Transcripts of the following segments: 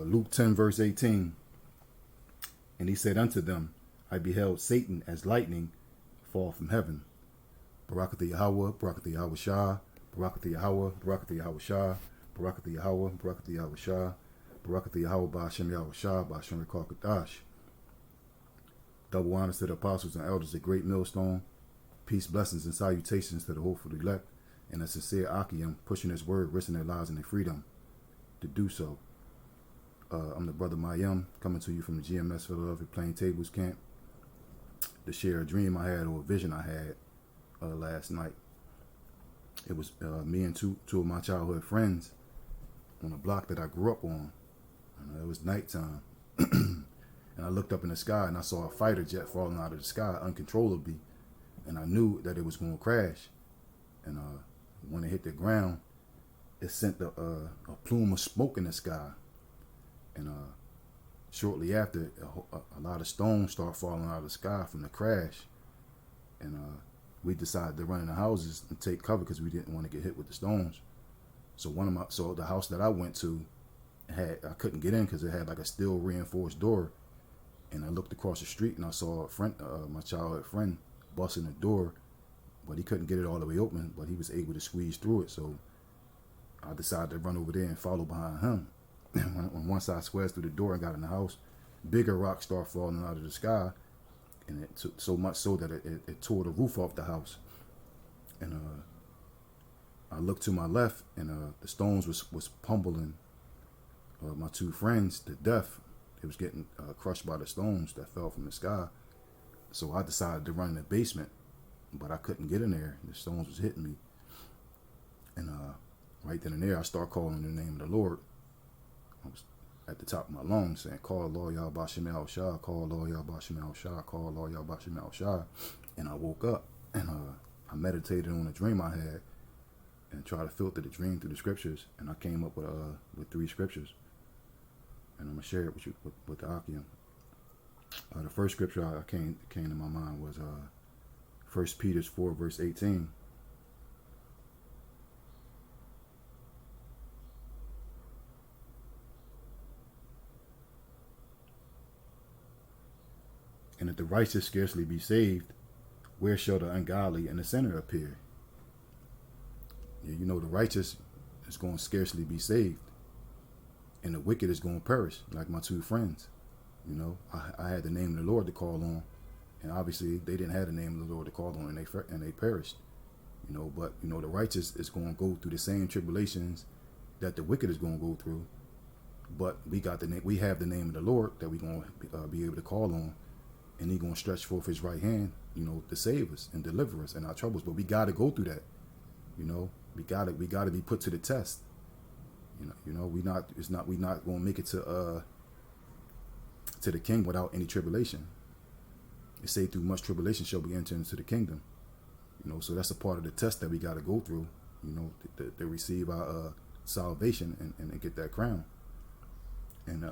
Luke 10 verse 18. And he said unto them, I beheld Satan as lightning fall from heaven. Barakatha Yahweh, Barakatha Yahweh Shah, Barakatha Yahweh, Barakatha Yahweh Shah, Barakatha Yahweh, Barakatha Yahweh Shah, Barakatha Yahweh Ba'ashem Yahweh Shah, Ba'ashem Rekar Kadash. Double honors to the apostles and elders, a great millstone. Peace, blessings, and salutations to the hopeful elect, and a sincere Akim pushing his word, risking their lives and their freedom to do so. I'm the brother Mayim, coming to you from the GMS Philadelphia Plain Tables Camp to share a dream I had or a vision I had last night. It was me and two of my childhood friends on a block that I grew up on. It was nighttime. And I looked up in the sky and I saw a fighter jet falling out of the sky uncontrollably. And I knew that it was going to crash. And when it hit the ground, it sent a plume of smoke in the sky. And shortly after, a lot of stones start falling out of the sky from the crash. And we decided to run in the houses and take cover because we didn't want to get hit with the stones. So the house that I went to I couldn't get in because it had like a steel reinforced door. And I looked across the street and I saw a friend, my childhood friend, busting the door, but he couldn't get it all the way open, but he was able to squeeze through it. So I decided to run over there and follow behind him. And once I squared through the door and got in the house, bigger rocks started falling out of the sky, and it took so much so that it tore the roof off the house. And I looked to my left, and the stones was pummeling my two friends to death. It was getting crushed by the stones that fell from the sky. So I decided to run in the basement, but I couldn't get in there. The stones was hitting me. And right then and there, I start calling the name of the Lord. I was at the top of my lungs saying, call Lord Yahweh Ba'ashem Yahweh Shah, call Lord Yahweh Ba'ashem Yahweh Shah, call Lord Yahweh Ba'ashem Yahweh Shah. And I woke up and I meditated on a dream I had and tried to filter the dream through the scriptures. And I came up with 3 scriptures. And I'm going to share it with you, with the Akim. The first scripture I came to my mind was 1 Peter 4 verse 18. And if the righteous scarcely be saved, where shall the ungodly and the sinner appear? Yeah, you know, the righteous is going to scarcely be saved, and the wicked is going to perish, like my two friends. You know, I had the name of the Lord to call on, and obviously they didn't have the name of the Lord to call on, and they perished. You know, but you know, the righteous is going to go through the same tribulations that the wicked is going to go through. But we have the name of the Lord that we're going to be able to call on, and He's going to stretch forth His right hand, you know, to save us and deliver us in our troubles. But we got to go through that. You know, we got to be put to the test. You know, we not going to make it to the King without any tribulation. It say through much tribulation shall we enter into the kingdom. You know, so that's a part of the test that we got to go through. You know, to receive our salvation and get that crown. And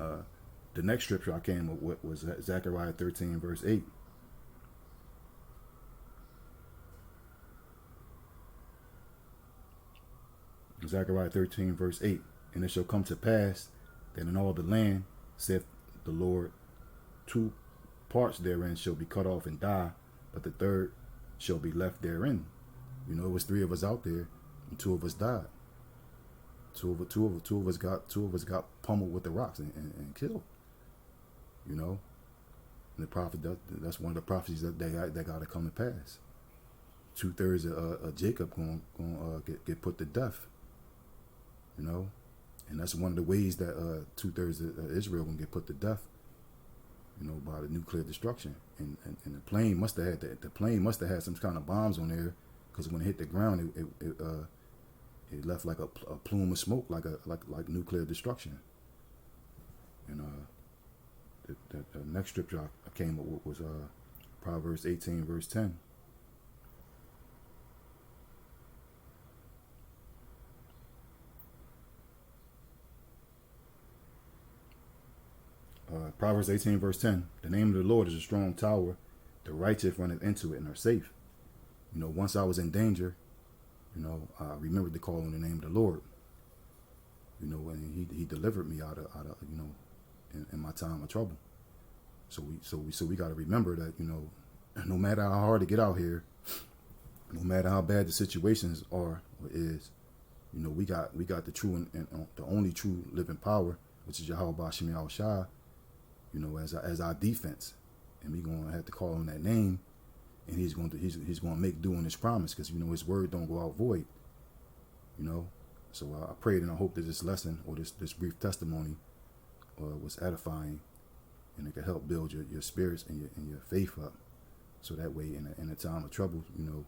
the next scripture I came up with was Zechariah 13 verse 8. Zechariah 13 verse 8. And it shall come to pass that in all the land, saith the Lord, 2 parts therein shall be cut off and die, but the third shall be left therein. You know, it was 3 of us out there, and 2 of us died. Two of us got pummeled with the rocks and killed. You know, and the prophet that's one of the prophecies that got to come to pass. 2/3 of Jacob going get put to death. You know, and that's one of the ways that 2/3 of Israel gonna get put to death. You know, by the nuclear destruction. And the plane must have had some kind of bombs on there, because when it hit the ground, it left like a plume of smoke, like nuclear destruction. And the next scripture I came up with was Proverbs 18 verse 10. Proverbs 18 verse 10. The name of the Lord is a strong tower. The righteous runneth into it and are safe. You know, once I was in danger, you know, I remembered to call on the name of the Lord. you know, and he delivered me out of you know, in my time of trouble. So we got to remember that, you know, no matter how hard to get out here, no matter how bad the situations are or is, you know, we got the true and the only true living power, which is Yahweh Bashim Yahweh Shai, you know, as our defense, and we gonna have to call on that name, and he's gonna make do on his promise, because, you know, his word don't go out void, you know. So I prayed and I hope that this lesson or this brief testimony was edifying, and it could help build your spirits and your faith up, so that way in a time of trouble, you know,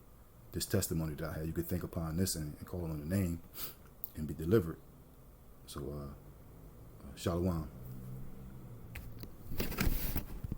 this testimony that I had, you could think upon this and call on the name and be delivered. So Shalom.